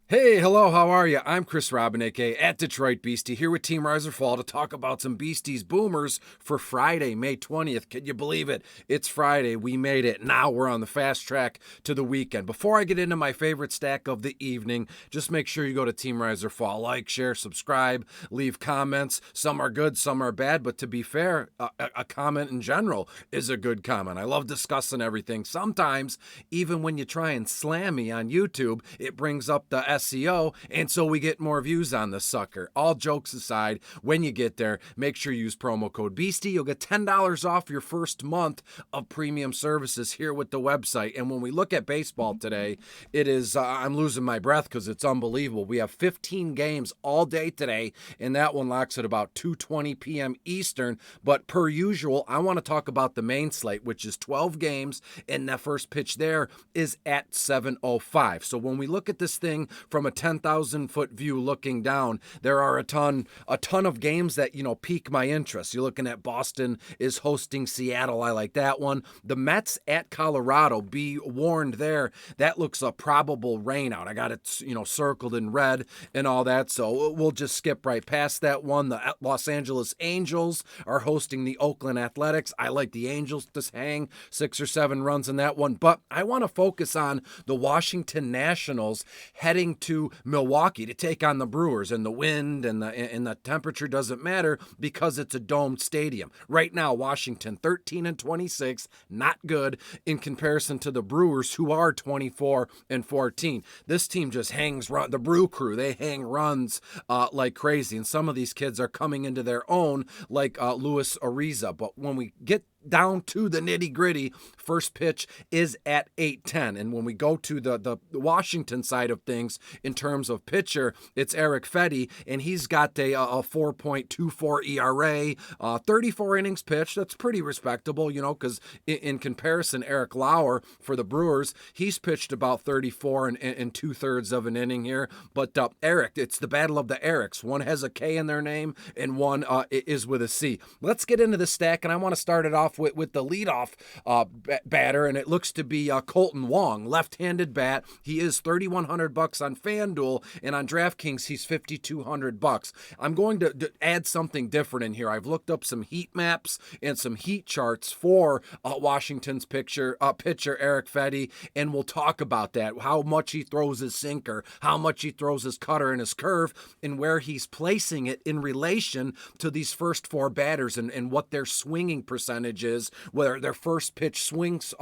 Hey, hello, how are you? I'm Chris Robin, aka at Detroit Beastie, here with Team Riser Fall to talk about some Beasties Boomers for Friday, May 20th. Can you believe it? It's Friday. We made it. Now we're on the fast track to the weekend. Before I get into my favorite stack of the evening, just make sure you go to Team Riser Fall. Like, share, subscribe, leave comments. Some are good, some are bad, but to be fair, a comment in general is a good comment. I love discussing everything. Sometimes, even when you try and slam me on YouTube, it brings up the SEO, and so we get more views on this sucker. All jokes aside, when you get there, make sure you use promo code Beastie. You'll get $10 off your first month of premium services here with the website. And when we look at baseball today, it is, I'm losing my breath because it's unbelievable. We have 15 games all day today, and that one locks at about 2:20 p.m. Eastern. But per usual, I want to talk about the main slate, which is 12 games, and the first pitch there is at 7:05. So when we look at this thing from a 10,000-foot view looking down, there are a ton of games that, pique my interest. You're looking at Boston is hosting Seattle. I like that one. The Mets at Colorado, be warned there. That looks a probable rain out. I got it, circled in red and all that, so we'll just skip right past that one. The Los Angeles Angels are hosting the Oakland Athletics. I like the Angels to hang 6 or 7 runs in that one, but I want to focus on the Washington Nationals heading to Milwaukee to take on the Brewers, and the wind and the temperature doesn't matter because it's a domed stadium. Right now, Washington 13-26, not good in comparison to the Brewers, who are 24-14. This team just hangs run. The Brew Crew, they hang runs like crazy, and some of these kids are coming into their own, like Luis Ariza. But when we get down to the nitty gritty, first pitch is at 8:10. And when we go to the Washington side of things, in terms of pitcher, it's Eric Fetty, and he's got a 4.24 ERA, 34 innings pitched. That's pretty respectable, because in comparison, Eric Lauer for the Brewers, he's pitched about 34 and 2/3 of an inning here. But Eric, it's the battle of the Erics. One has a K in their name, and one is with a C. Let's get into the stack, and I want to start it off with the leadoff batter, and it looks to be Colton Wong, left-handed bat. He is $3,100 on FanDuel, and on DraftKings he's $5,200. I'm going to add something different in here. I've looked up some heat maps and some heat charts for Washington's pitcher Eric Fetty, and we'll talk about that. How much he throws his sinker, how much he throws his cutter and his curve, and where he's placing it in relation to these first 4 batters and what their swinging percentage is, whether their first pitch swings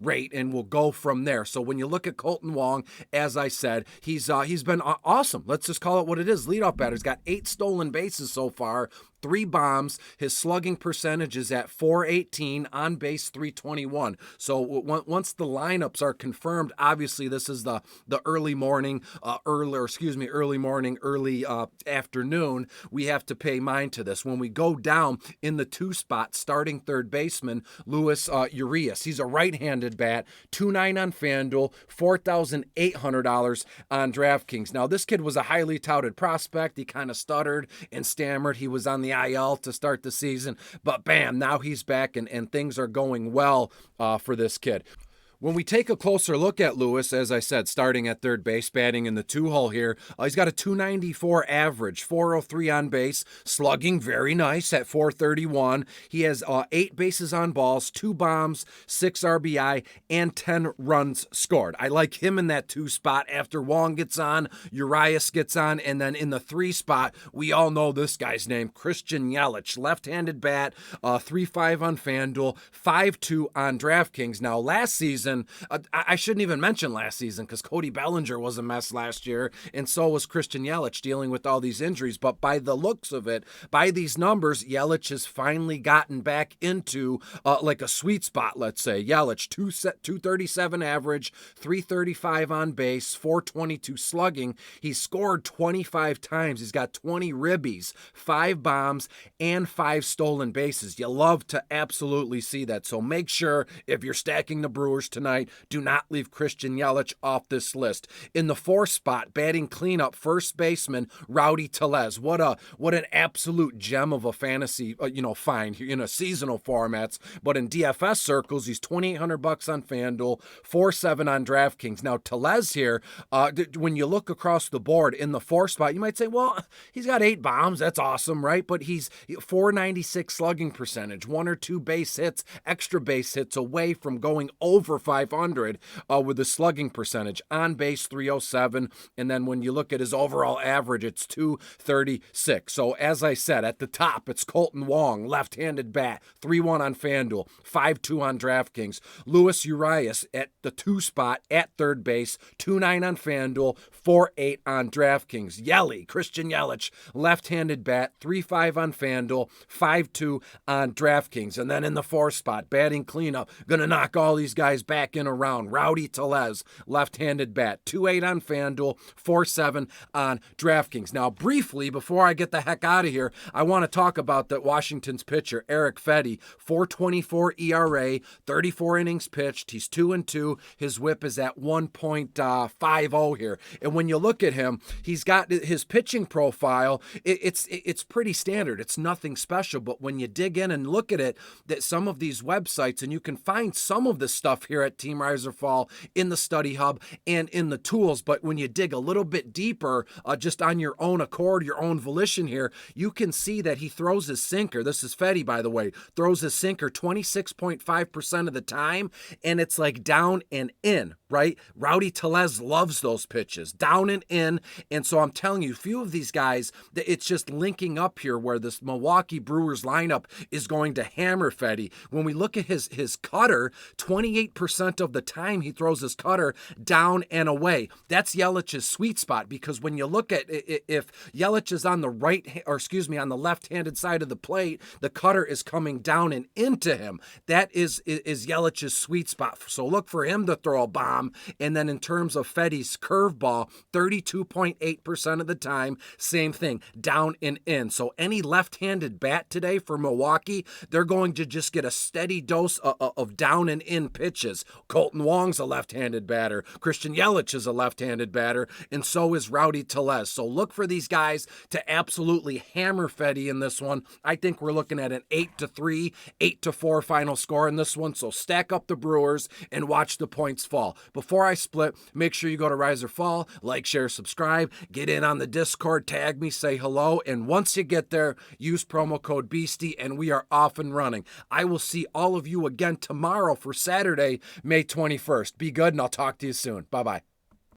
rate, and we'll go from there. So when you look at Colton Wong, as I said, he's been awesome. Let's just call it what it is. Leadoff batter. He's got 8 stolen bases so far, 3 bombs. His slugging percentage is at .418, on base .321. So once the lineups are confirmed, obviously this is the early morning, early afternoon. We have to pay mind to this. When we go down in the 2 spot, starting third baseman Luis Urias. He's a right-handed bat, 2.9 on FanDuel, $4,800 on DraftKings. Now this kid was a highly touted prospect. He kind of stuttered and stammered. He was on the IL to start the season, but bam, now he's back, and things are going well for this kid. When we take a closer look at Lewis, as I said, starting at third base, batting in the 2-hole here, he's got a .294 average, .403 on base, slugging very nice at .431. He has 8 bases on balls, 2 bombs, 6 RBI, and 10 runs scored. I like him in that 2 spot after Wong gets on, Urias gets on, and then in the 3 spot, we all know this guy's name, Christian Yelich, left-handed bat, 3.5 on FanDuel, 5.2 on DraftKings. Now, last season, I shouldn't even mention last season because Cody Bellinger was a mess last year, and so was Christian Yelich, dealing with all these injuries. But by the looks of it, by these numbers, Yelich has finally gotten back into like a sweet spot, let's say. Yelich, 237 average, 335 on base, 422 slugging. He's scored 25 times. He's got 20 ribbies, 5 bombs, and 5 stolen bases. You love to absolutely see that. So make sure, if you're stacking the Brewers tonight. Do not leave Christian Yelich off this list. In the 4 spot, batting cleanup, first baseman Rowdy Tellez. What an absolute gem of a fantasy, find in a seasonal formats. But in DFS circles, he's $2,800 on FanDuel, 4.7 on DraftKings. Now Tellez here, when you look across the board in the 4 spot, you might say, well, he's got 8 bombs. That's awesome, right? But he's 496 slugging percentage, 1 or 2 base hits, extra base hits away from going over 500 with a slugging percentage. On base 307, and then when you look at his overall average, it's 236. So as I said, at the top, it's Colton Wong, left-handed bat, 3.1 on FanDuel, 5.2 on DraftKings. Luis Urias at the 2 spot at third base, 2.9 on FanDuel, 4.8 on DraftKings. Christian Yelich, left-handed bat, 3.5 on FanDuel, 5.2 on DraftKings. And then in the 4 spot, batting cleanup, gonna knock all these guys back in a round. Rowdy Tellez, left-handed bat, 2.8 on FanDuel, 4.7 on DraftKings. Now, briefly, before I get the heck out of here, I want to talk about that Washington's pitcher, Eric Fetty, 4.24 ERA, 34 innings pitched. He's 2-2. His whip is at 1.50 here. And when you look at him, he's got his pitching profile. It's pretty standard. It's nothing special. But when you dig in and look at it, that some of these websites, and you can find some of this stuff here at Team Riser Fall in the study hub and in the tools. But when you dig a little bit deeper, just on your own accord, your own volition here, you can see that he throws his sinker. This is Fetty, by the way, throws his sinker 26.5% of the time, and it's like down and in, right? Rowdy Tellez loves those pitches, down and in. And so I'm telling you, a few of these guys, it's just linking up here where this Milwaukee Brewers lineup is going to hammer Fetty. When we look at his cutter, 28% of the time he throws his cutter down and away. That's Yelich's sweet spot, because when you look at if Yelich is on the on the left-handed side of the plate, the cutter is coming down and into him. That is Yelich's sweet spot. So look for him to throw a bomb. And then in terms of Fetty's curveball, 32.8% of the time, same thing, down and in. So any left-handed bat today for Milwaukee, they're going to just get a steady dose of down and in pitches. Colton Wong's a left-handed batter. Christian Yelich is a left-handed batter, and so is Rowdy Tellez. So look for these guys to absolutely hammer Fetty in this one. I think we're looking at an 8-3, 8-4 final score in this one. So stack up the Brewers and watch the points fall. Before I split, make sure you go to Riser Fall, like, share, subscribe, get in on the Discord, tag me, say hello, and once you get there, use promo code Beastie, and we are off and running. I will see all of you again tomorrow for Saturday, May 21st. Be good, and I'll talk to you soon. Bye-bye.